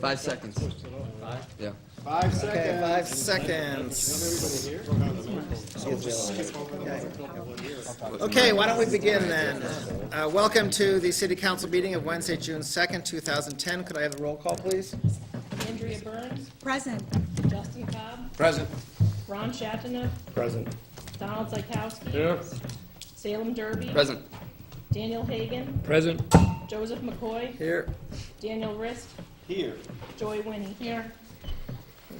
5 seconds. Yeah. 5 seconds. Okay, 5 seconds. Okay, why don't we begin then? Welcome to the City Council meeting of Wednesday, June 2nd, 2010. Could I have the roll call, please? Andrea Burns, Present. Justin Cobb, Present. Ron Shattunoff, Present. Donald Zykowski, Here. Salem Derby, Present. Daniel Hagan, Present. Joseph McCoy, Here. Daniel Rist, Here. Joy Winnie. Here.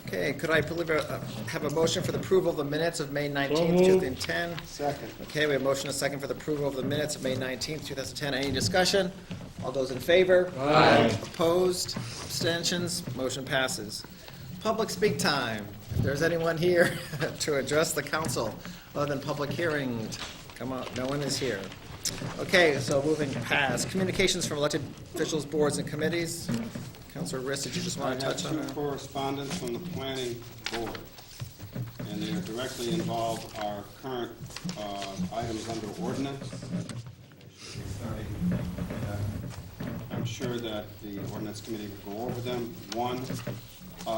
Okay, could I have a motion for the approval of the minutes of May 19th, 2010? Second. Okay, we have a motion and a second for the approval of the minutes of May 19th, 2010. Any discussion? All those in favor? Aye. Opposed? Abstentions? Motion passes. Public speak time. If there's anyone here to address the council other than public hearing, come on, no one is here. Okay, so moving past. Communications from elected officials, boards, and committees. Councilor Rist, did you just want to touch on I have that? two correspondents from the planning board, and they are directly involved our current items under ordinance. I'm sure that the ordinance committee will go over them. One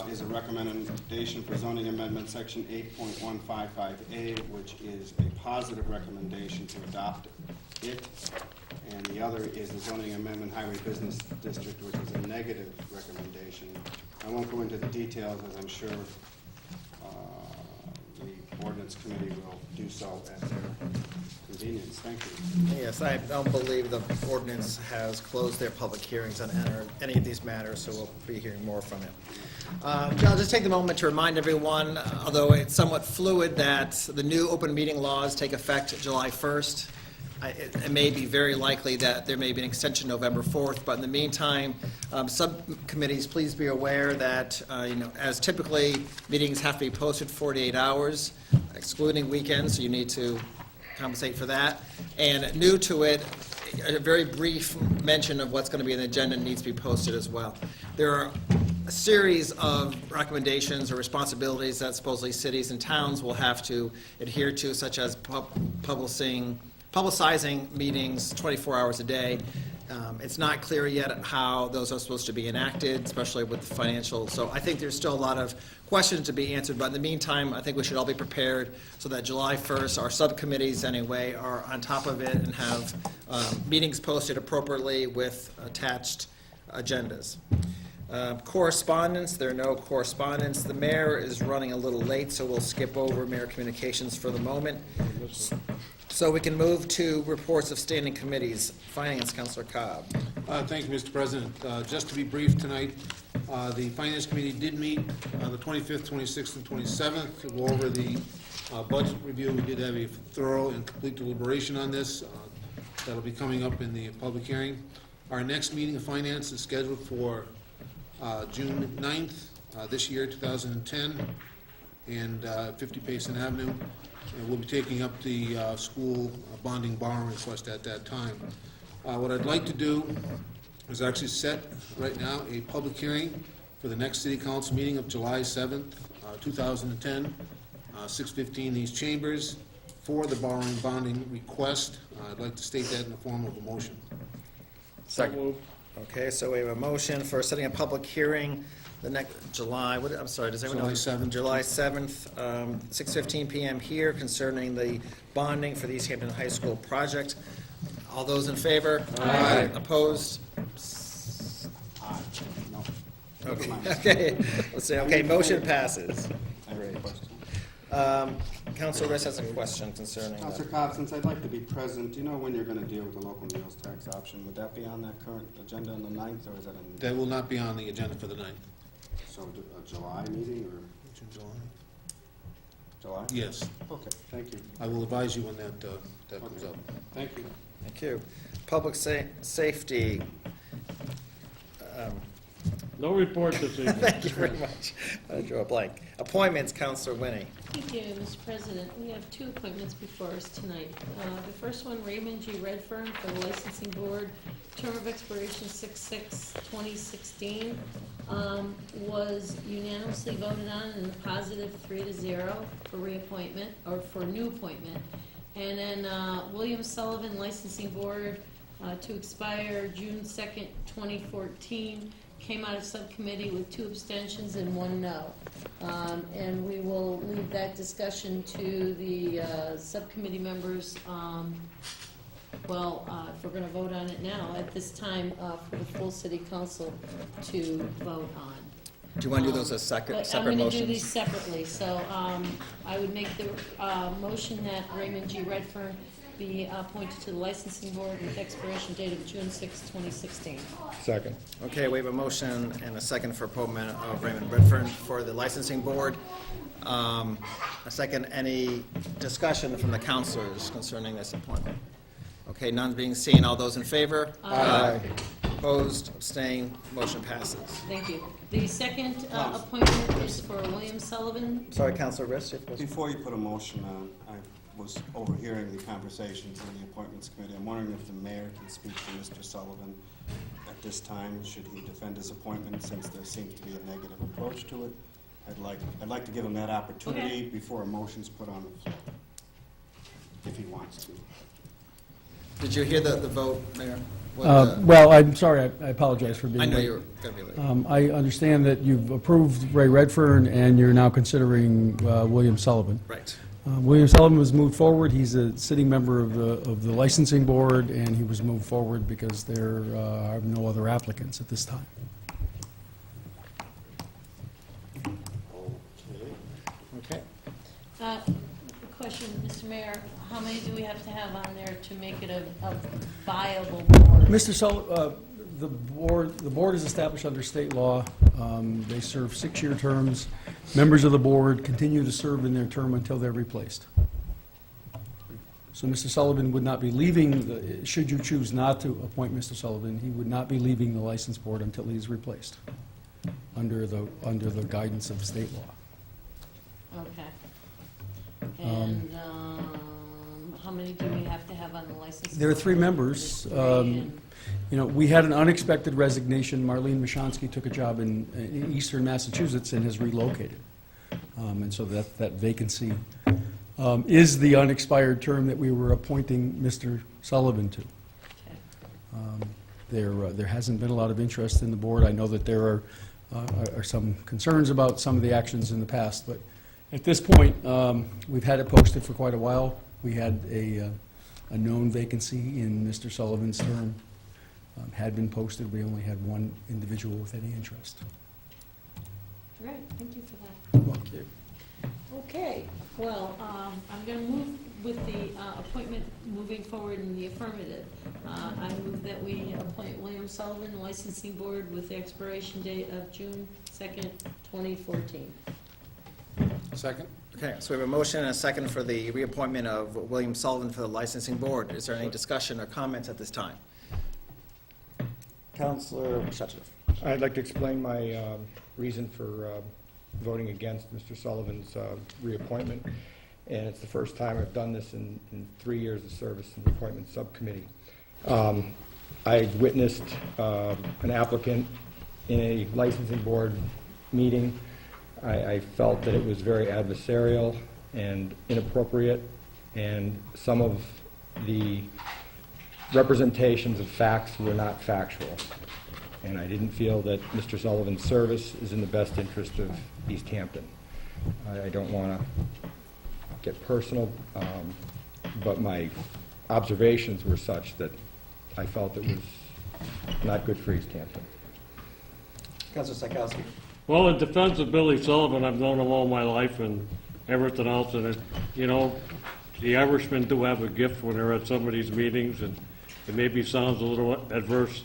is a recommendation for zoning amendment, section 8.155A, which is a positive recommendation to adopt it. And the other is the zoning amendment highway business district, which is a negative recommendation. I won't go into the details, as I'm sure the ordinance committee will do so at their convenience. Thank you. Yes, I don't believe the ordinance has closed their public hearings on any of these matters, so we'll be hearing more from it. I'll just take the moment to remind everyone, although it's somewhat fluid, that the new open meeting laws take effect July 1st. It may be very likely that there may be an extension November 4th, but in the meantime, subcommittees, please be aware that, as typically, meetings have to be posted 48 hours, excluding weekends, so you need to compensate for that. And new to it, a very brief mention of what's going to be on the agenda needs to be posted as well. There are a series of recommendations or responsibilities that supposedly cities and towns will have to adhere to, such as publicizing meetings 24 hours a day. It's not clear yet how those are supposed to be enacted, especially with the financial. So I think there's still a lot of questions to be answered. But in the meantime, I think we should all be prepared so that July 1st, our subcommittees anyway, are on top of it and have meetings posted appropriately with attached agendas. Correspondence, there are no correspondence. The mayor is running a little late, so we'll skip over mayor communications for the moment. So we can move to reports of standing committees. Finance, Councilor Cobb. Thank you, Mr. President. Just to be brief tonight, the Finance Committee did meet on the 25th, 26th, and 27th to go over the budget review. We did have a thorough and complete deliberation on this. That'll be coming up in the public hearing. Our next meeting of Finance is scheduled for June 9th, this year, 2010, and 50 Payson Avenue. And we'll be taking up the school bonding borrowing request at that time. What I'd like to do is actually set right now a public hearing for the next City Council meeting of July 7th, 2010, 6:15 these chambers for the borrowing bonding request. I'd like to state that in the form of a motion. Second. Okay, so we have a motion for setting a public hearing the next July, I'm sorry, does anyone know? July 7th. July 7th, 6:15 p.m. here concerning the bonding for the Easthampton High School project. All those in favor? Aye. Opposed? Aye. No. Okay, okay, let's see, okay, motion passes. I have a question. Councilor Rist has a question concerning Councilor that. Cobb, since I'd like to be present, do you know when you're going to deal with the local meals tax option? Would that be on that current agenda on the 9th, or is that in? That will not be on the agenda for the 9th. So a July meeting, or July? Yes, Okay, thank you. I will advise you when that comes Okay. up. Thank you. Thank you. Public safety. No report this evening. Thank you very much. I drew a blank. Appointments, Councilor Winnie. Thank you, Mr. President. We have two appointments before us tonight. The first one, Raymond G. Redfern for the Licensing Board, term of expiration 6/6/2016, was unanimously voted on in a positive 3-0 for reappointment, or for new appointment. And then William Sullivan, Licensing Board, to expire June 2nd, 2014. Came out of subcommittee with 2 abstentions and 1 no. And we will leave that discussion to the subcommittee members. If we're going to vote on it now, at this time, for the full city council to vote on. Do you want to do those as separate But I'm going to do motions? these separately, so I would make the motion that Raymond G. Redfern be appointed to the licensing board with expiration date of June 6, 2016. Second. Okay, we have a motion and a second for appointment of Raymond Redfern for the licensing board. A second, any discussion from the councilors concerning this appointment? Okay, none being seen. All those in favor? Aye. Opposed, abstained, motion passes. Thank you. The second appointment is for William Sullivan. Sorry, Councilor Riss, you have a question? Before you put a motion on, I was overhearing the conversations in the appointments committee. I'm wondering if the mayor can speak to Mr. Sullivan at this time. Should he defend his appointment, since there seems to be a negative approach to it? I'd like to give him that opportunity before a motion's put on the floor, if he wants to. Did you hear the vote, Mayor? Well, I'm sorry, I apologize for being I late. know you were going to be late. I understand that you've approved Ray Redfern, and you're now considering William Sullivan. Right. William Sullivan was moved forward. He's a sitting member of the licensing board, and he was moved forward because there are no other applicants at this time. Okay. Question, Mr. Mayor, how many do we have to have on there to make it a viable board? Mr. Sullivan, the board is established under state law. They serve 6-year terms. Members of the board continue to serve in their term until they're replaced. So Mr. Sullivan would not be leaving, should you choose not to appoint Mr. Sullivan, he would not be leaving the license board until he's replaced, under the guidance of state law. Okay. And how many do we have to have on the license? There are board? 3 members. Just 3, and- You know, we had an unexpected resignation. Marlene Mashonsky took a job in eastern Massachusetts and has relocated. And so that vacancy is the unexpired term that we were appointing Mr. Sullivan to. Okay. There hasn't been a lot of interest in the board. I know that there are some concerns about some of the actions in the past, but at this point, we've had it posted for quite a while. We had a known vacancy in Mr. Sullivan's term. Had been posted. We only had 1 individual with any interest. Great, thank you for that. Thank you. Okay, well, I'm going to move with the appointment moving forward in the affirmative. I move that we appoint William Sullivan, licensing board, with the expiration date of June 2nd, 2014. Second? Okay, so we have a motion and a second for the reappointment of William Sullivan for the licensing board. Is there any discussion or comments at this time? Councilor Shachov. I'd like to explain my reason for voting against Mr. Sullivan's reappointment. And it's the first time I've done this in 3 years of service in the appointment subcommittee. I witnessed an applicant in a licensing board meeting. I felt that it was very adversarial and inappropriate, and some of the representations of facts were not factual. And I didn't feel that Mr. Sullivan's service is in the best interest of Easthampton. I don't want to get personal, but my observations were such that I felt it was not good for Easthampton. Councilor Sakowski. Well, in defense of Billy Sullivan, I've known him all my life and everything else, and the Irishmen do have a gift when they're at some of these meetings, and it maybe sounds a little adverse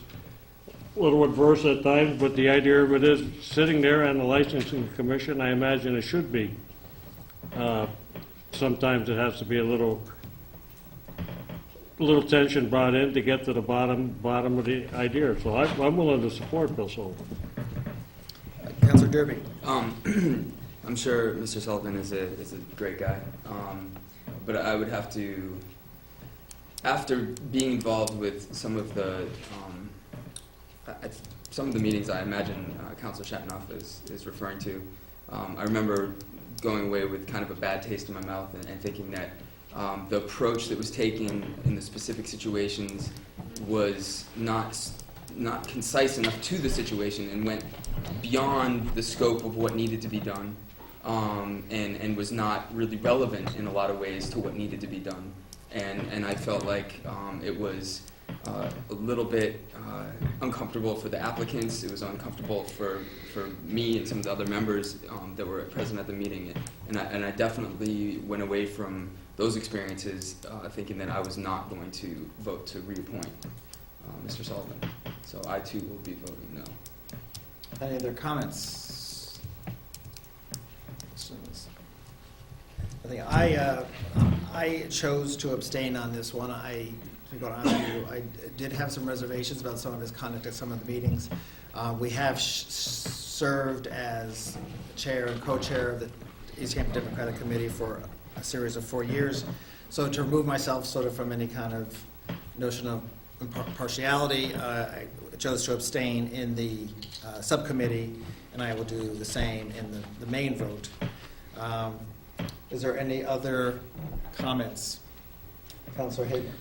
at times, but the idea of it is, sitting there on the licensing commission, I imagine it should be. Sometimes it has to be a little tension brought in to get to the bottom of the idea. So I'm willing to support Bill Sullivan. Councilor Derby. I'm sure Mr. Sullivan is a great guy, but I would have to, after being involved with some of the meetings I imagine Councilor Shatnoff is referring to, I remember going away with kind of a bad taste in my mouth and thinking that the approach that was taken in the specific situations was not concise enough to the situation and went beyond the scope of what needed to be done, and was not really relevant in a lot of ways to what needed to be done. And I felt like it was a little bit uncomfortable for the applicants. It was uncomfortable for me and some of the other members that were present at the meeting. And I definitely went away from those experiences thinking that I was not going to vote to reappoint Mr. Sullivan. So I too will be voting no. Any other comments? I think I chose to abstain on this one. I did have some reservations about some of his conduct at some of the meetings. We have served as chair and co-chair of the Easthampton Democratic Committee for a series of 4 years. So to remove myself sort of from any kind of notion of partiality, I chose to abstain in the subcommittee, and I will do the same in the main vote. Is there any other comments? Councilor Hayden?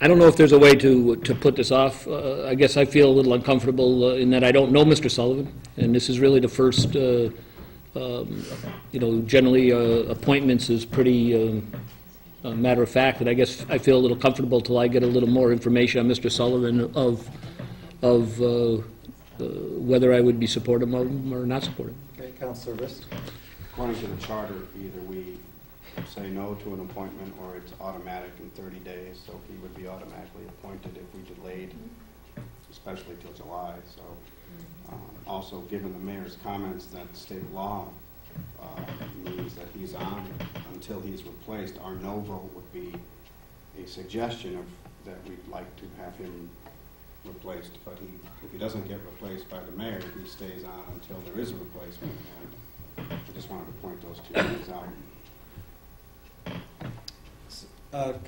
I don't know if there's a way to put this off. I guess I feel a little uncomfortable in that I don't know Mr. Sullivan, and this is really the first, generally appointments is pretty matter of fact, and I guess I feel a little comfortable till I get a little more information on Mr. Sullivan of whether I would be supportive of him or not supportive. Okay, Councilor Rist? According to the charter, either we say no to an appointment or it's automatic in 30 days, so he would be automatically appointed if we delayed, especially till July. So also, given the mayor's comments that state law means that he's on until he's replaced, our no vote would be a suggestion of that we'd like to have him replaced. But if he doesn't get replaced by the mayor, he stays on until there is a replacement. And I just wanted to point those two things out.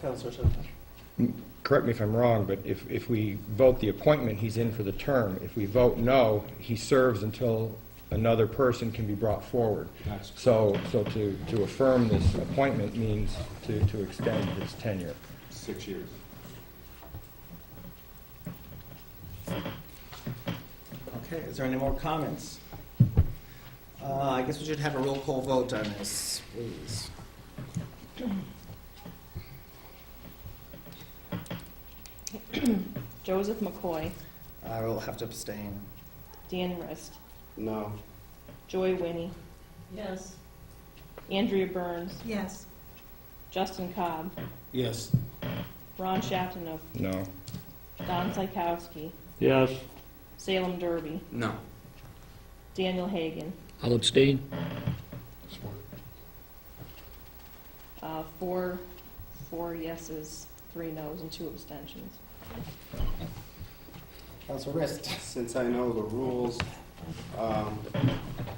Councilor Sheffield? Correct me if I'm wrong, but if we vote the appointment, he's in for the term. If we vote no, he serves until another person can be brought forward. That's So to affirm this appointment means to extend his tenure. 6 years. Okay, is there any more comments? I guess we should have a roll call vote on this, please. Joseph McCoy, I will have to abstain. Dan Rist, No. Joy Winnie, Yes. Andrea Burns, Yes. Justin Cobb, Yes. Ron Shattunook, No. Don Psychowski, Yes. Salem Derby, No. Daniel Hagan. I'll abstain. Four yeses, 3 noes, and 2 abstentions. Councilor Rist? Since I know the rules,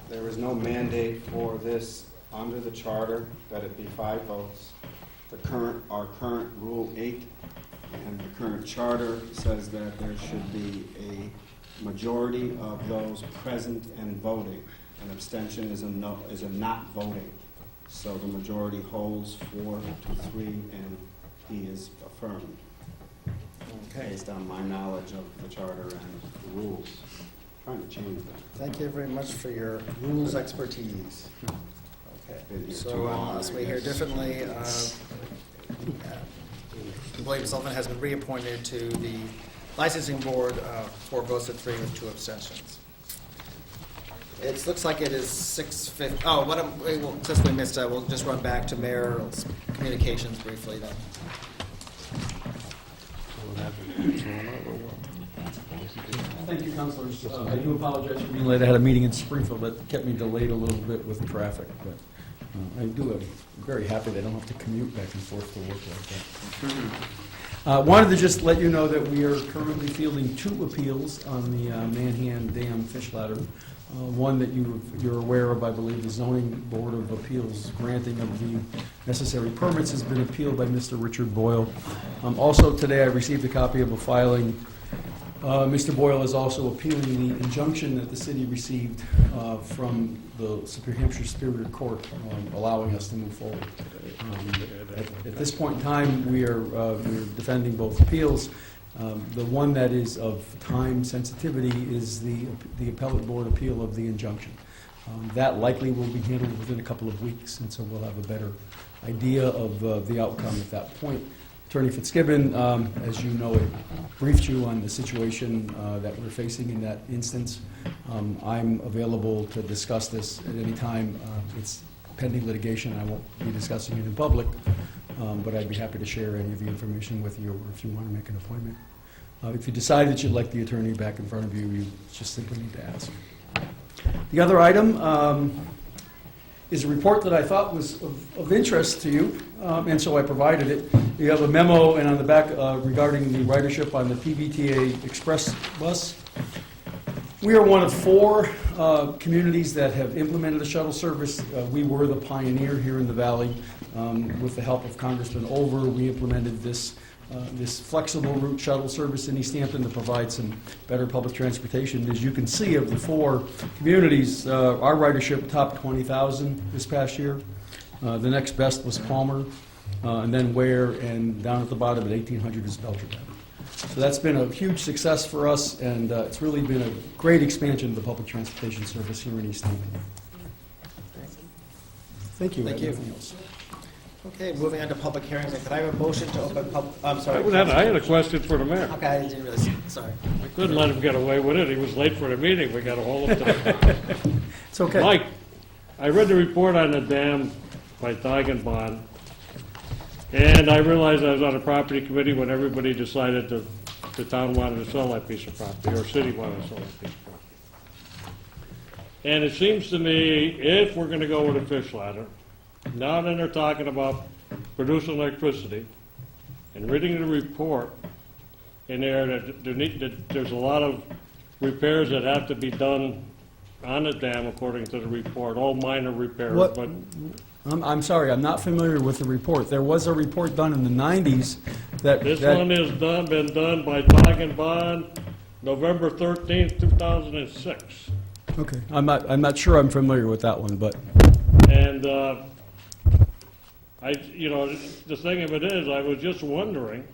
there is no mandate for this under the charter that it be 5 votes. Our current Rule 8 and the current charter says that there should be a majority of those present and voting. An abstention is a not voting. So the majority holds 4 to 3, and he is affirmed. Okay. Based on my knowledge of the charter and the rules. Trying to change that. Thank you very much for your rules expertise. Okay, Been here so too long, unless I we hear guess. differently, William Sullivan has been reappointed to the licensing board, 4 votes to 3 with 2 abstentions. It looks like it is 6:50. Oh, since we missed, we'll just run back to mayor's communications briefly then. Thank you, councilors. I do apologize for being late. I had a meeting in Springfield that kept me delayed a little bit with traffic, but I'm very happy they don't have to commute back and forth to work like that. Wanted to just let you know that we are currently fielding 2 appeals on the Manhan Dam fish ladder. One that you're aware of, I believe, the Zoning Board of Appeals granting of the necessary permits has been appealed by Mr. Richard Boyle. Also today I received a copy of a filing Mr. Boyle is also appealing the injunction that the city received from the Hampshire Superior Court, allowing us to move forward. At this point in time, we're defending both appeals. The one that is of time sensitivity is the appellate board appeal of the injunction. That likely will be handled within a couple of weeks, and so we'll have a better idea of the outcome at that point. Attorney Fitzgibbon, as you know, briefed you on the situation that we're facing in that instance. I'm available to discuss this at any time. It's pending litigation. I won't be discussing it in public, but I'd be happy to share any of the information with you, or if you want to make an appointment. If you decide that you'd like the attorney back in front of you, you just simply need to ask. The other item is a report that I thought was of interest to you, and so I provided it. You have a memo, and on the back regarding the ridership on the PBTA Express bus. We are one of 4 communities that have implemented a shuttle service. We were the pioneer here in the valley. With the help of Congressman Over, we implemented this flexible route shuttle service in Easthampton to provide some better public transportation. As you can see, of the 4 communities, our ridership topped 20,000 this past year. The next best was Palmer, and then Ware, and down at the bottom at 1,800 is Belchertown. So that's been a huge success for us, and it's really been a great expansion of the public transportation service here in Easthampton. Thank you. Thank you. Anything else? Okay, moving on to public hearings. Could I have a motion to open I'm sorry. I had a question for the mayor. Okay, I didn't realize, sorry. I couldn't let him get away with it. He was late for the meeting. We got to hold him to the... It's okay. Mike, I read the report on the dam by Bond, and I realized I was on a property committee when everybody decided the town wanted to sell that piece of property, or city wanted to sell that piece of property. And it seems to me, if we're going to go with a fish ladder, now that they're talking about producing electricity, and reading the report in there, that there's a lot of repairs that have to be done on the dam, according to the report, all minor repairs, What- but I'm sorry, I'm not familiar with the report. There was a report done in the 90s that... this that- one is been done by Bond, November 13th, 2006. Okay, I'm not sure I'm familiar with that one, but... And, the thing of it is, I was just wondering,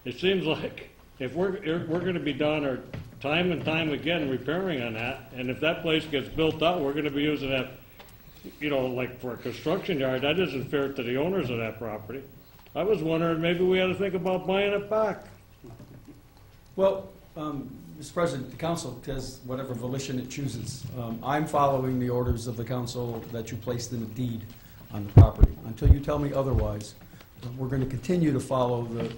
it seems like if we're gonna be down there time and time again repairing on that, and if that place gets built out, we're gonna be using that, like for a construction yard, that isn't fair to the owners of that property. I was wondering, maybe we ought to think about buying it back. Well, Mr. President, the council has whatever volition it chooses. I'm following the orders of the council that you placed in the deed on the property. Until you tell me otherwise, we're going to continue to follow the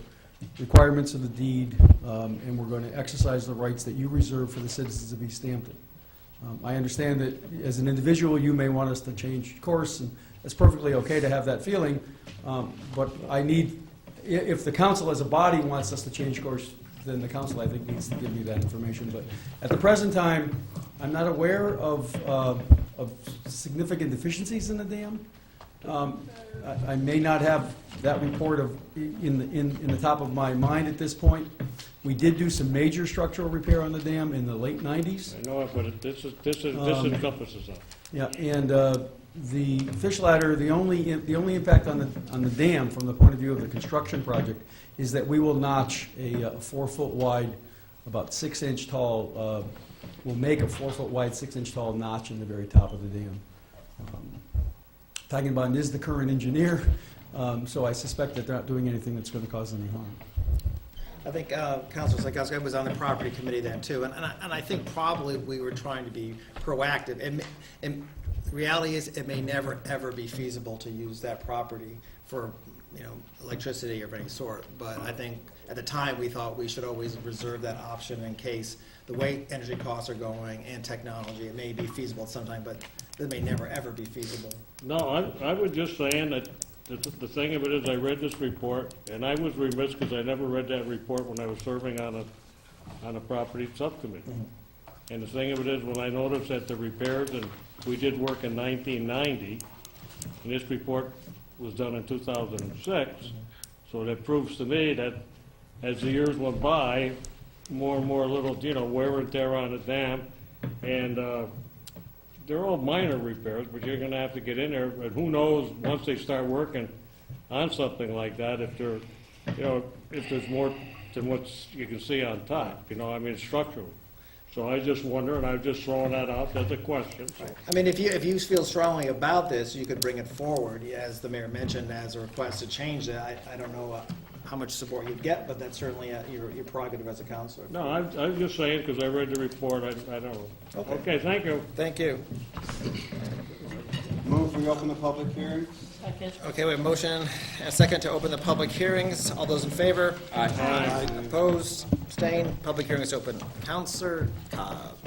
requirements of the deed, and we're going to exercise the rights that you reserve for the citizens of Easthampton. I understand that as an individual, you may want us to change course, and it's perfectly okay to have that feeling, but if the council as a body wants us to change course, then the council, I think, needs to give me that information. But at the present time, I'm not aware of significant deficiencies in the dam. I may not have that report in the top of my mind at this point. We did do some major structural repair on the dam in the late 90s. I know it, but this encompasses that. Yeah, and the fish ladder, the only impact on the dam from the point of view of the construction project is that we will notch a 4-foot wide, about 6-inch tall, we'll make a 4-foot wide, 6-inch tall notch in the very top of the dam. Bond is the current engineer, so I suspect that they're not doing anything that's going to cause any harm. I think Councilor Psychowski was on the property committee then too, and I think probably we were trying to be proactive. And reality is, it may never, ever be feasible to use that property for, electricity of any sort. But I think at the time, we thought we should always reserve that option in case the way energy costs are going and technology, it may be feasible at some time, but it may never, ever be feasible. No, I was just saying that the thing of it is, I read this report, and I was remiss because I never read that report when I was serving on a property subcommittee. Mm-hmm. And the thing of it is, when I noticed that the repairs, and we did work in 1990, and this report was done in 2006, so that proves to me that as the years went by, more and more little, wear and tear on the dam, and they're all minor repairs, but you're gonna have to get in there, and who knows, once they start working on something like that, if they're, if there's more than what you can see on top, structurally. So I just wonder, and I'm just throwing that out as a question. So. I mean, if you feel strongly about this, you could bring it forward, as the mayor mentioned, as a request to change it. I don't know how much support you'd get, but that's certainly your prerogative as a councilor. No, I'm just saying, because I read the report, I don't know. Okay, thank you. Thank you. Move we open the public hearing. Second. Okay, we have a motion and a second to open the public hearings. All those in favor? Aye. Opposed? Abstained? Public hearing is open. Counselor Cobb.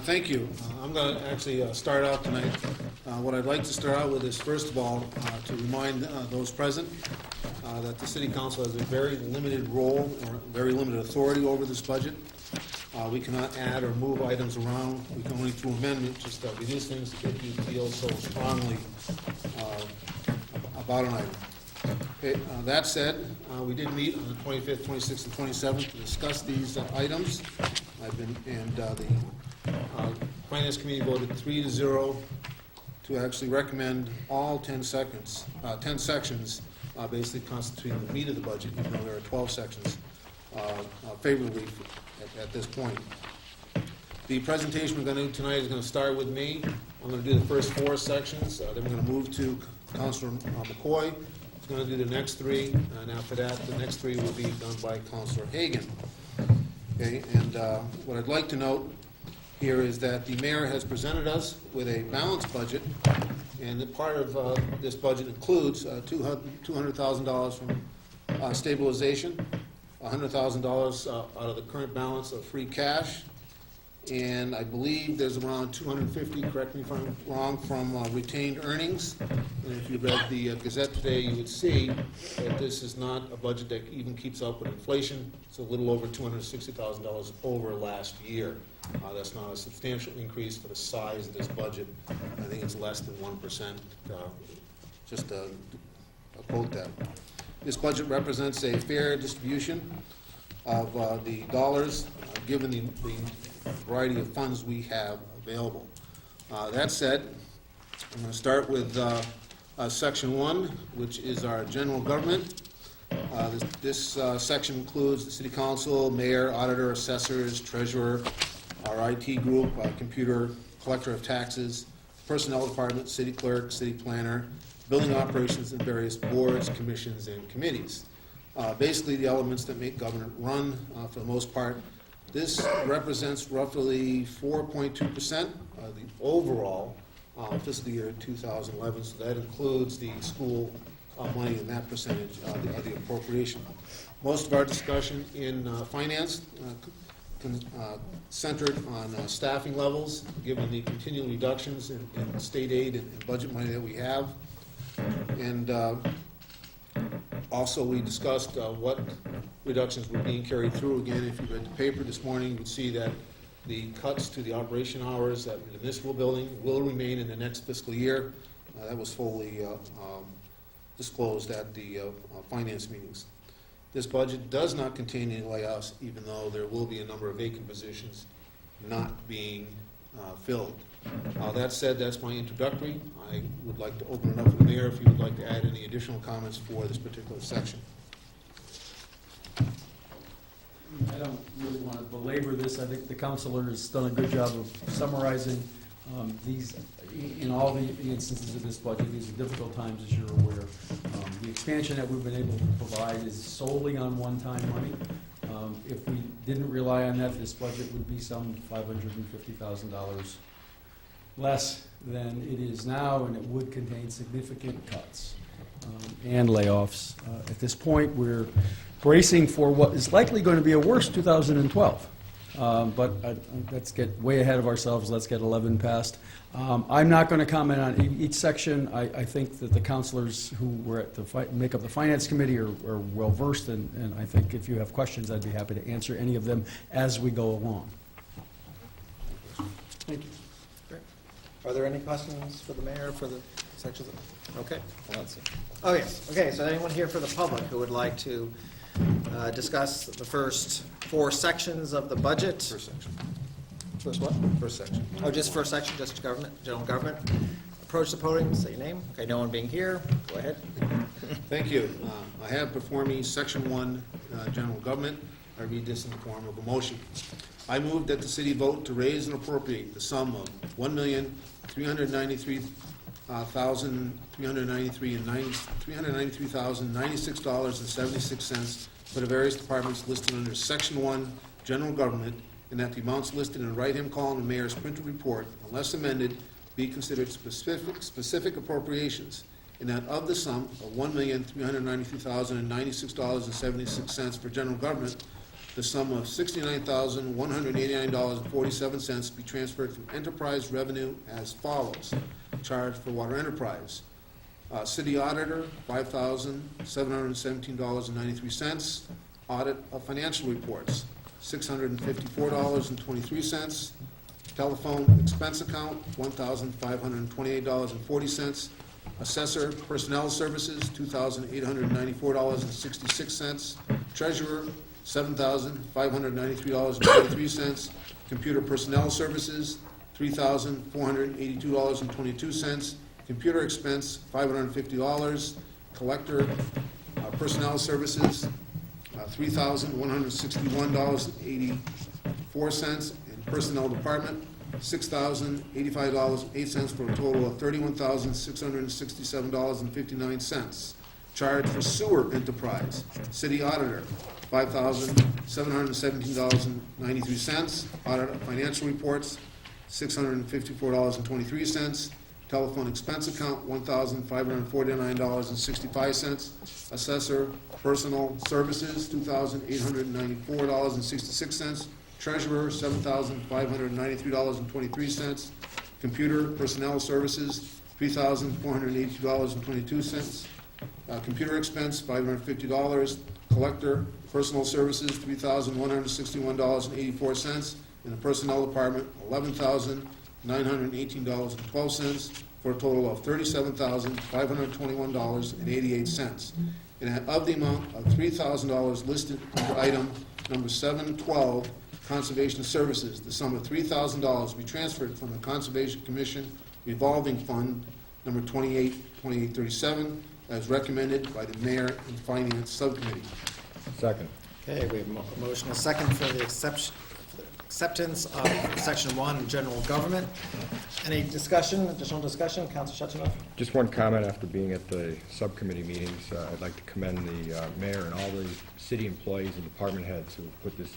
Thank you. I'm going to actually start out tonight. What I'd like to start out with is, first of all, to remind those present that the city council has a very limited role or very limited authority over this budget. We cannot add or move items around. We can only, through amendment, just reduce things if you feel so strongly about an item. Okay, that said, we did meet on the 25th, 26th, and 27th to discuss these items. The Finance Committee voted 3-0 to actually recommend all 10 sections, basically constituting the meat of the budget, even though there are 12 sections, favorably at this point. The presentation we're going to do tonight is going to start with me. I'm going to do the first 4 sections. Then we're going to move to Councilor McCoy. He's going to do the next 3, and after that, the next 3 will be done by Councilor Hagan. Okay, and what I'd like to note here is that the mayor has presented us with a balanced budget, and that part of this budget includes $200,000 from stabilization, $100,000 out of the current balance of free cash, and I believe there's around 250, correct me if I'm wrong, from retained earnings. And if you read the Gazette today, you would see that this is not a budget that even keeps up with inflation. It's a little over $260,000 over last year. That's not a substantial increase for the size of this budget. I think it's less than 1%, just to quote that. This budget represents a fair distribution of the dollars, given the variety of funds we have available. That said, I'm going to start with Section 1, which is our general government. This section includes the City Council, Mayor, Auditor, Assessors, Treasurer, our IT group, Computer, Collector of Taxes, Personnel Department, City Clerk, City Planner, Building Operations, and various boards, commissions, and committees. Basically, the elements that make government run for the most part. This represents roughly 4.2% of the overall fiscal year 2011, so that includes the school money in that percentage of the appropriation. Most of our discussion in finance centered on staffing levels, given the continuing reductions in state aid and budget money that we have. And also, we discussed what reductions were being carried through. Again, if you read the paper this morning, you would see that the cuts to the operation hours at the municipal building will remain in the next fiscal year. That was fully disclosed at the finance meetings. This budget does not contain any layoffs, even though there will be a number of vacant positions not being filled. That said, that's my introductory. I would like to open it up to the mayor if you would like to add any additional comments for this particular section. I don't really want to belabor this. I think the counselor has done a good job of summarizing these, in all the instances of this budget. These are difficult times, as you're aware. The expansion that we've been able to provide is solely on one-time money. If we didn't rely on that, this budget would be some $550,000 less than it is now, and it would contain significant cuts and layoffs. At this point, we're bracing for what is likely going to be a worse 2012. But let's get way ahead of ourselves. Let's get 11 passed. I'm not going to comment on each section. I think that the counselors who were at the make up the Finance Committee are well versed, and I think if you have questions, I'd be happy to answer any of them as we go along. Thank you. Great. Are there any questions for the mayor for the sections? Okay. Well, let's see. Oh, yes. Okay, so anyone here for the public who would like to discuss the first 4 sections of the budget. First section. First what? First section. Oh, just first section, just government, general government. Approach the podium, say your name. Okay, no one being here, go ahead. Thank you. I have before me Section 1, General Government. I read this in the form of a motion. I move that the city vote to raise and appropriate the sum of $1,393,096.76 for the various departments listed under Section 1, General Government, and that the amounts listed in the right-hand column of the mayor's printed report, unless amended, be considered specific appropriations, and that of the sum of $1,392,096.76 for general government, the sum of $69,189.47 be transferred from enterprise revenue as follows. Charge for water enterprise. City auditor, $5,717.93. Audit of financial reports, $654.23. Telephone expense account, $1,528.40. Assessor personnel services, $2,894.66. Treasurer, $7,593.23. Computer personnel services, $3,482.22. Computer expense, $550. Collector personnel services, $3,161.84. And personnel department, $6,085.08 for a total of $31,667.59. Charge for sewer enterprise. City auditor, $5,717.93. Audit of financial reports, $654.23. Telephone expense account, $1,549.65. Assessor personal services, $2,894.66. Treasurer, $7,593.23. Computer personnel services, $3,482.22. Computer expense, $550. Collector personal services, $3,161.84. In the personnel department, $11,918.12, for a total of $37,521.88. And of the amount of $3,000 listed under item number 712, Conservation Services, the sum of $3,000 be transferred from the Conservation Commission revolving fund number 2837, as recommended by the Mayor and Finance Subcommittee. Second. Okay, we have a motion, a second for the acceptance of Section 1, general government. Any discussion, additional discussion? Council Shetinoff? Just one comment after being at the subcommittee meetings. I'd like to commend the mayor and all the city employees and department heads who put this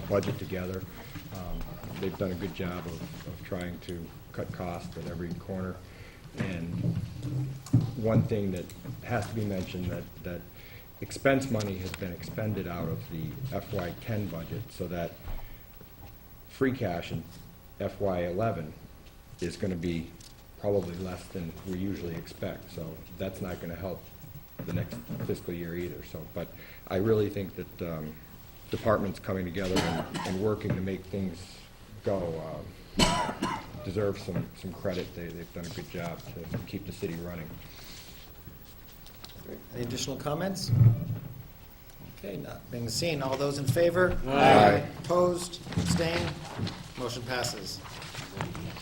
budget together. They've done a good job of trying to cut costs at every corner. And one thing that has to be mentioned, that expense money has been expended out of the FY10 budget, so that free cash in FY11 is going to be probably less than we usually expect. So that's not going to help the next fiscal year either. So, but I really think that departments coming together and working to make things go deserve some credit. They've done a good job to keep the city running. Any additional comments? Okay, not being seen. All those in favor? Aye. Opposed? Abstained? Motion passes.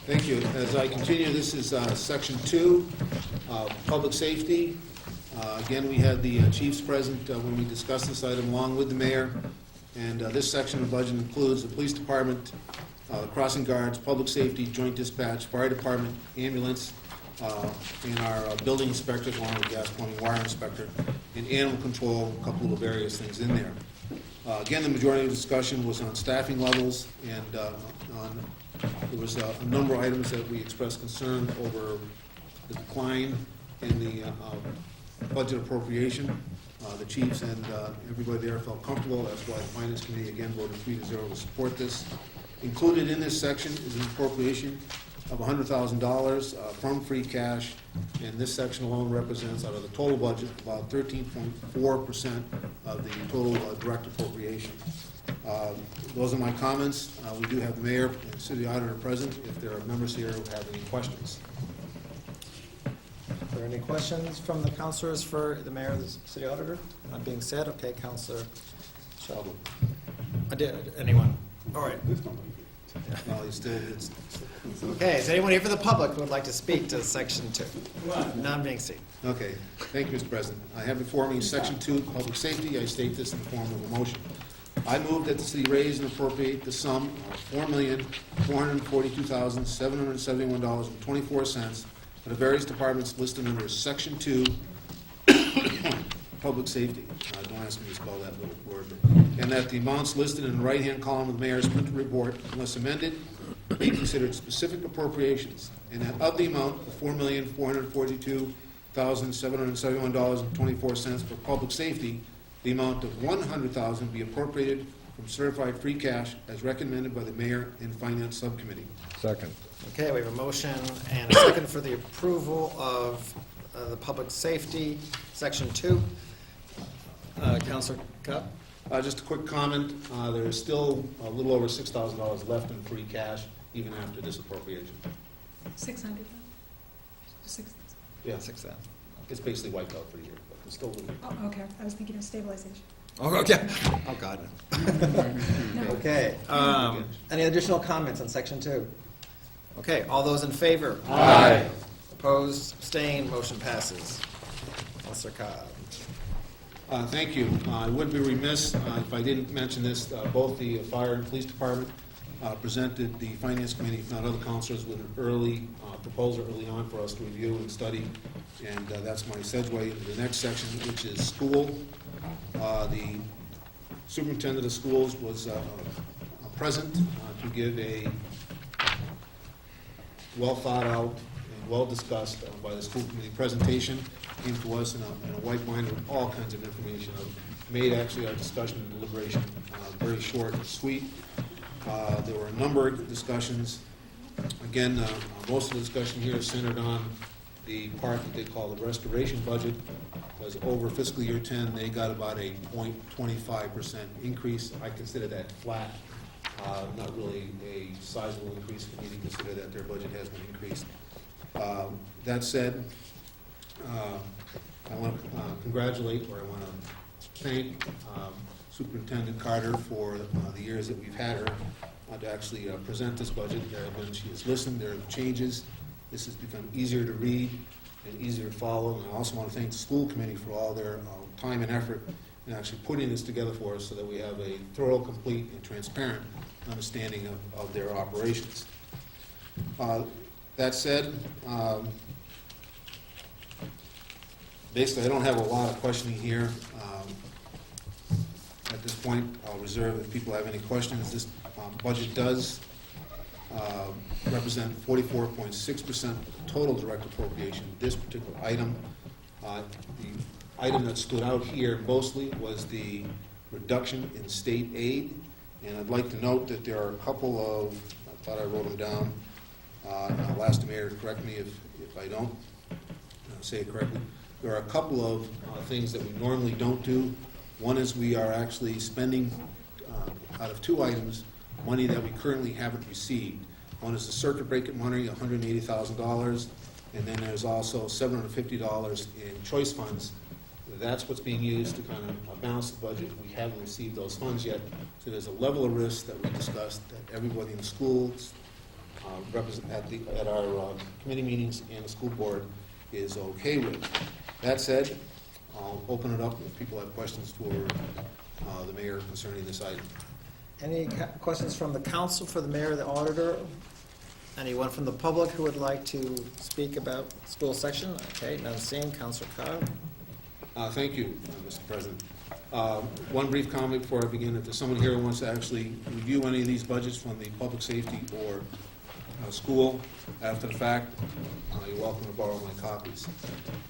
Thank you. As I continue, this is Section 2, Public Safety. Again, we had the chiefs present when we discussed this item along with the mayor. And this section of the budget includes the police department, crossing guards, public safety, joint dispatch, fire department, ambulance, and our building inspector, along with gas, plumbing, wire inspector, and animal control, a couple of various things in there. Again, the majority of the discussion was on staffing levels, and there was a number of items that we expressed concern over the decline in the budget appropriation. The chiefs and everybody there felt comfortable. That's why the Finance Committee again voted 3-0 to support this. Included in this section is an appropriation of $100,000 from free cash, and this section alone represents, out of the total budget, about 13.4% of the total direct appropriation. Those are my comments. We do have the mayor and city auditor present if there are members here who have any questions. Are there any questions from the counselors for the mayor and the city auditor? Not being said, okay, Counselor Sheldon. Anyone? All right. No, it's still, Okay, is anyone here for the public who would like to speak to section 2? None being seen. Okay, thank you, Mr. President. I have before me Section 2, Public Safety. I state this in the form of a motion. I move that the city raise and appropriate the sum of $4,442,771.24 for the various departments listed under Section 2, Public Safety. Don't ask me to spell that little word. And that the amounts listed in the right-hand column of the mayor's printed report, unless amended, be considered specific appropriations, and that of the amount of $4,442,771.24 for public safety, the amount of $100,000 be appropriated from certified free cash as recommended by the mayor and finance subcommittee. Second. Okay, we have a motion and a second for the approval of the public safety, section 2. Counselor Cupp? Just a quick comment, there is still a little over $6,000 left in free cash even after this appropriation. 600. 6,000. Yeah, 6,000. it's basically wiped out for a year, but it's still a little. Oh, okay. I was thinking of stabilization. Oh, okay. Oh, God. No. Okay, any additional comments on section 2? Okay, all those in favor? Aye. Opposed, abstained, motion passes. Counselor Cobb. Thank you. I would be remiss if I didn't mention this. Both the fire and police department presented the finance committee, if not other councilors, with an early proposal early on for us to review and study. And that's my segue into the next section, which is school. The superintendent of schools was present to give a well-thought-out and well-discussed by the school committee presentation. Came to us in a white binder with all kinds of information. Made actually our discussion and deliberation very short and sweet. There were a number of discussions. Again, most of the discussion here is centered on the part that they call the restoration budget. Was over fiscal year 10, they got about a 0.25% increase. I consider that flat. Not really a sizable increase for me to consider that their budget has been increased. That said, I want to congratulate, or I want to thank Superintendent Carter for the years that we've had her to actually present this budget. When she has listened, there are changes. This has become easier to read and easier to follow. And I also want to thank the school committee for all their time and effort in actually putting this together for us so that we have a thorough, complete, and transparent understanding of their operations. That said, basically, I don't have a lot of questioning here. At this point, I'll reserve if people have any questions. This budget does represent 44.6% of the total direct appropriation. This particular item, the item that stood out here mostly was the reduction in state aid. And I'd like to note that there are a couple of, I thought I wrote them down. I'll ask the mayor to correct me if I don't say it correctly. There are a couple of things that we normally don't do. One is we are actually spending, out of two items, money that we currently haven't received. One is the circuit breaker money, $180,000, and then there's also $750 in choice funds. That's what's being used to kind of balance the budget. We haven't received those funds yet, so there's a level of risk that we discussed that everybody in the schools, at our committee meetings and the school board is okay with. That said, I'll open it up if people have questions for the mayor concerning this item. Any questions from the council for the mayor or the auditor? Anyone from the public who would like to speak about school section? Okay, none seen. Councilor Cobb. Thank you, Mr. President. One brief comment before I begin. If there's someone here who wants to actually review any of these budgets from the public safety or school after the fact, you're welcome to borrow my copies.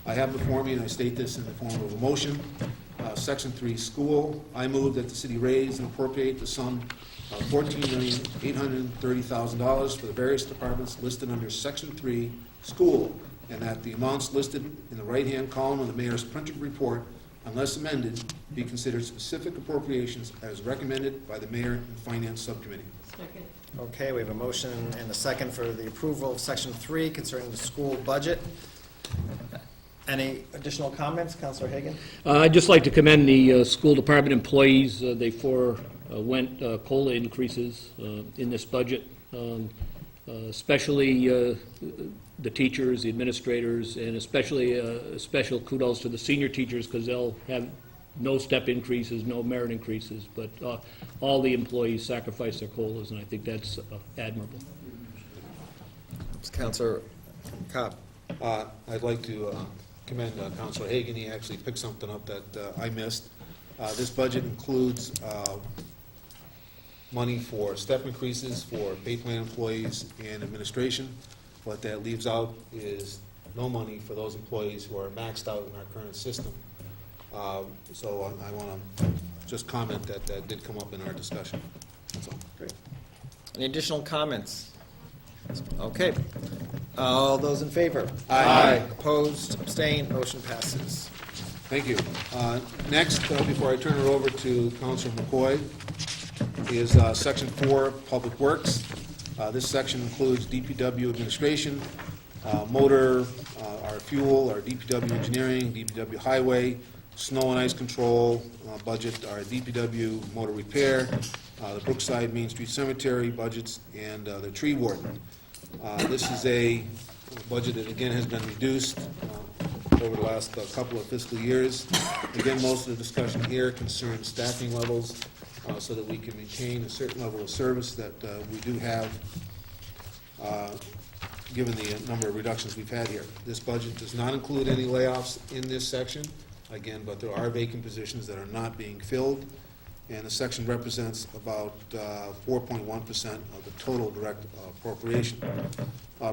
I have before me, and I state this in the form of a motion, Section 3, School. I move that the city raise and appropriate the sum of $14,830,000 for the various departments listed under Section 3, School, and that the amounts listed in the right-hand column of the mayor's printed report, unless amended, be considered specific appropriations as recommended by the mayor and finance subcommittee. Second. Okay, we have a motion and a second for the approval of section 3 concerning the school budget. Any additional comments, Counselor Hagan? I'd just like to commend the school department employees. They forewent COLA increases in this budget, especially the teachers, the administrators, and especially special kudos to the senior teachers because they'll have no step increases, no merit increases, but all the employees sacrifice their COLAs, and I think that's admirable. Counselor Cobb. I'd like to commend Counselor Hagan. He actually picked something up that I missed. This budget includes money for step increases for pay plan employees and administration. What that leaves out is no money for those employees who are maxed out in our current system. So I want to just comment that that did come up in our discussion. That's all. Great. Any additional comments? Okay. All those in favor? Aye. Opposed, abstained, motion passes. Thank you. Next, before I turn it over to Councilor McCoy, is Section 4, Public Works. This section includes DPW administration, motor, our fuel, our DPW engineering, DPW highway, snow and ice control budget, our DPW motor repair, the Brookside Main Street Cemetery budgets, and the tree warden. This is a budget that, again, has been reduced over the last couple of fiscal years. Again, most of the discussion here concerns staffing levels so that we can maintain a certain level of service that we do have, given the number of reductions we've had here. This budget does not include any layoffs in this section, again, but there are vacant positions that are not being filled, and the section represents about 4.1% of the total direct appropriation.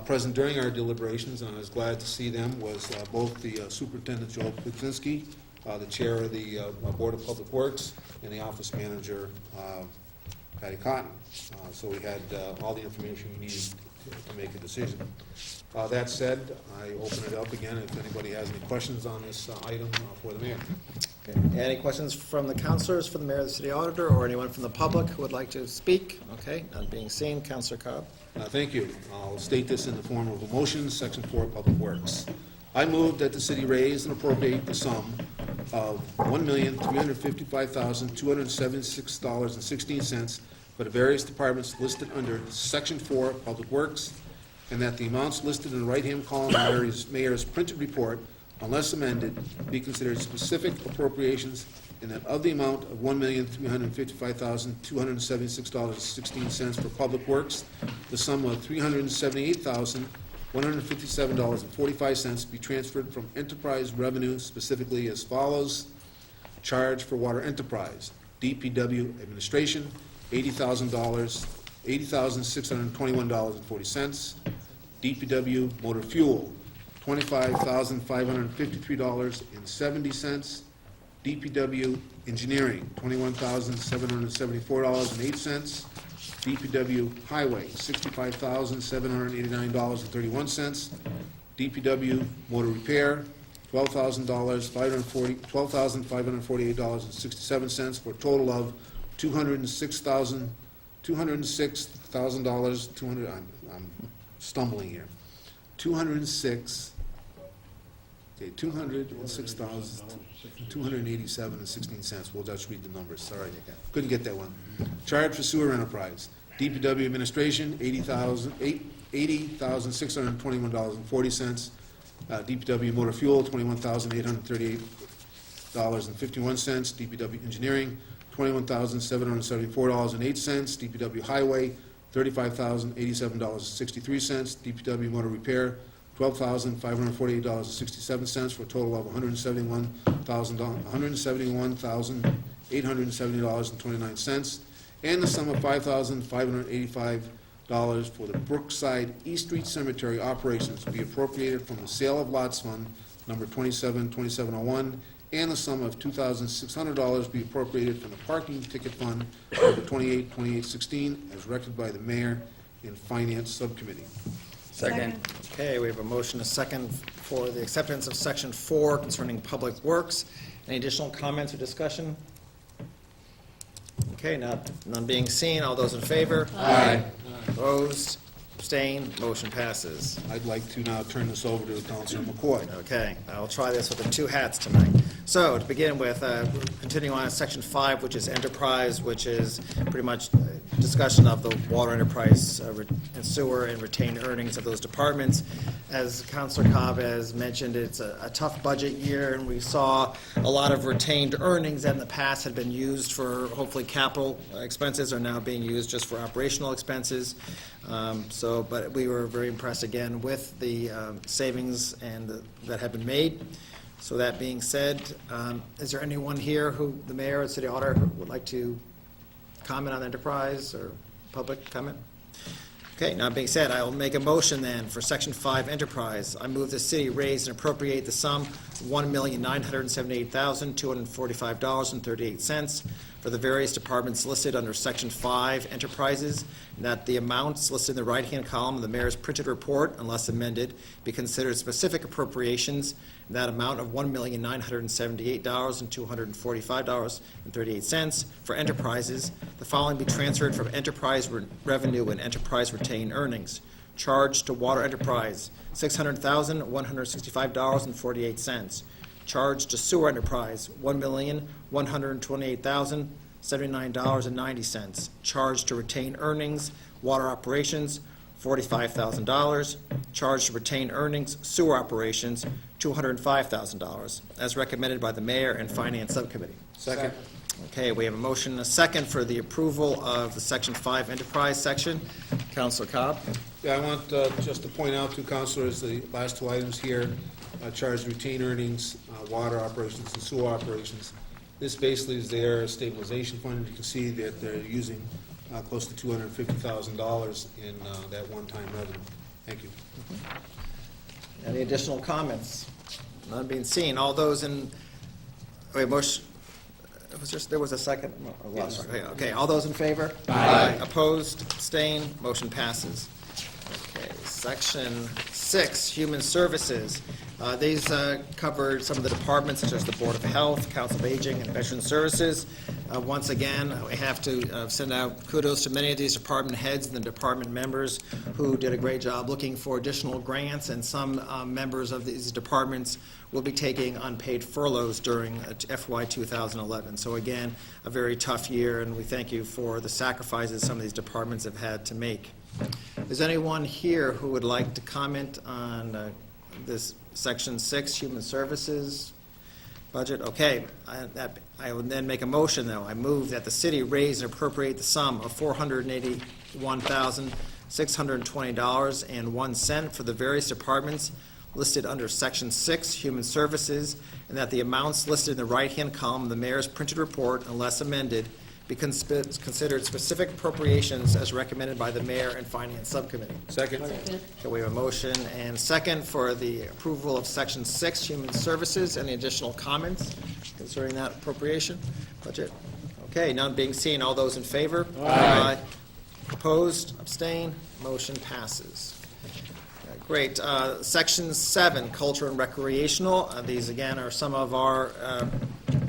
Present during our deliberations, and I was glad to see them, was both the Superintendent Joe Kwiatkowski, the Chair of the Board of Public Works, and the Office Manager, Patty Cotton. So we had all the information we needed to make a decision. That said, I open it up again if anybody has any questions on this item for the mayor. Okay. Any questions from the councilors, for the mayor, the city auditor, or anyone from the public who would like to speak? Okay, none being seen. Councilor Cobb. Thank you. I'll state this in the form of a motion, Section 4, Public Works. I move that the city raise and appropriate the sum of $1,355,276.16 for the various departments listed under Section 4, Public Works, and that the amounts listed in the right-hand column of the mayor's printed report, unless amended, be considered specific appropriations, and that of the amount of $1,355,276.16 for Public Works, the sum of $378,157.45 be transferred from enterprise revenue specifically as follows: charge for water enterprise, DPW administration, $80,621.40. DPW motor fuel, $25,553.70. DPW engineering, $21,774.08. DPW highway, $65,789.31. DPW motor repair, $12,548.67 for a total of $206,000. I'm stumbling here. $206,287.16. We'll just read the numbers. Sorry, couldn't get that one. Charge for sewer enterprise. DPW administration, $80,621.40. DPW motor fuel, $21,838.51. DPW engineering, $21,774.08. DPW highway, $35,087.63. DPW motor repair, $12,548.67 for a total of $171,870.29, and the sum of $5,585 for the Brookside East Street Cemetery operations to be appropriated from the sale of lots fund number 272701, and the sum of $2,600 be appropriated from the parking ticket fund number 282816 as directed by the mayor in finance subcommittee. Second. Okay, we have a motion, a second, for the acceptance of Section 4 concerning Public Works. Any additional comments or discussion? Okay, none being seen. All those in favor? Aye. Opposed? Abstain? Motion passes. I'd like to now turn this over to Councilor McCoy. Okay, I'll try this with the two hats tonight. So, to begin with, continuing on Section 5, which is enterprise, which is pretty much discussion of the water enterprise and sewer and retained earnings of those departments. As Councilor Cobb has mentioned, it's a tough budget year, and we saw a lot of retained earnings that in the past had been used for hopefully capital expenses are now being used just for operational expenses. But we were very impressed again with the savings that have been made. So that being said, is there anyone here who, the mayor or city auditor, who would like to comment on enterprise or public comment? Okay, now being said, I will make a motion then for Section 5 enterprise. I move the city raise and appropriate the sum $1,978,245.38 for the various departments listed under Section 5 enterprises, and that the amounts listed in the right-hand column of the mayor's printed report, unless amended, be considered specific appropriations. And that amount of $1,978,245.38 for enterprises, the following be transferred from enterprise revenue and enterprise retained earnings. Charge to water enterprise, $600,165.48. Charge to sewer enterprise, $1,128,079.90. Charge to retain earnings, water operations, $45,000. Charge to retain earnings, sewer operations, $205,000, as recommended by the mayor and finance subcommittee. Second. Okay, we have a motion and a second for the approval of the Section 5 enterprise section. Councilor Cobb? Yeah, I want just to point out to councilors, the last two items here, charge retained earnings, water operations and sewer operations. This basically is their stabilization fund. You can see that they're using close to $250,000 in that one-time revenue. Thank you. Any additional comments? None being seen. All those in, wait, motion, there was a second? Yes. Okay, all those in favor? Aye. Opposed, abstained, motion passes. Okay, Section 6, Human Services. These covered some of the departments such as the Board of Health, Council of Aging, and Veteran Services. Once again, we have to send out kudos to many of these department heads and the department members who did a great job looking for additional grants, and some members of these departments will be taking unpaid furloughs during FY 2011. So again, a very tough year, and we thank you for the sacrifices some of these departments have had to make. Is anyone here who would like to comment on this Section 6, Human Services budget? Okay, I will then make a motion, though. I move that the city raise and appropriate the sum of $481,620.01 for the various departments listed under Section 6, Human Services, and that the amounts listed in the right-hand column of the mayor's printed report, unless amended, be considered specific appropriations as recommended by the mayor and finance subcommittee. Second. Okay, we have a motion and second for the approval of Section 6, Human Services. Any additional comments concerning that appropriation budget? Okay, none being seen. All those in favor? Aye. Opposed? Abstained? Motion passes. Great. Section 7, Culture and Recreational. These, again, are some of our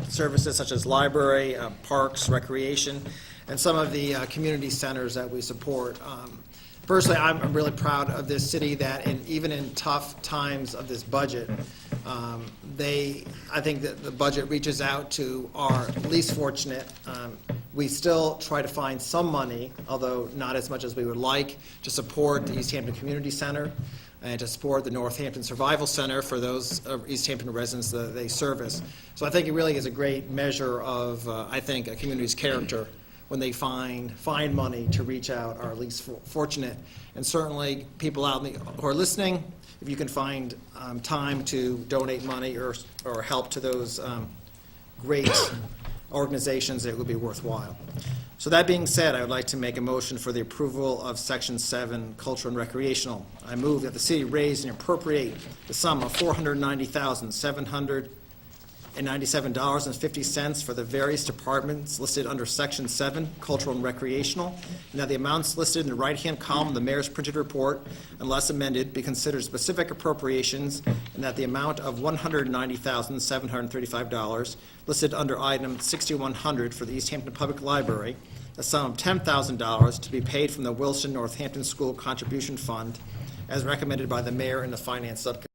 services such as library, parks, recreation, and some of the community centers that we support. Personally, I'm really proud of this city that even in tough times of this budget, I think that the budget reaches out to our least fortunate. We still try to find some money, although not as much as we would like, to support the Easthampton Community Center and to support the Northampton Survival Center for those Easthampton residents that they service. So I think it really is a great measure of, I think, a community's character when they find money to reach out our least fortunate. And certainly, people out who are listening, if you can find time to donate money or help to those great organizations, it would be worthwhile. So that being said, I would like to make a motion for the approval of Section 7, Culture and Recreational. I move that the city raise and appropriate the sum of $490,797.50 for the various departments listed under Section 7, Cultural and Recreational, and that the amounts listed in the right-hand column of the mayor's printed report, unless amended, be considered specific appropriations, and that the amount of $190,735 listed under item 6100 for the Easthampton Public Library a sum of $10,000 to be paid from the Wilson Northampton School Contribution Fund as recommended by the mayor and the finance subcommittee.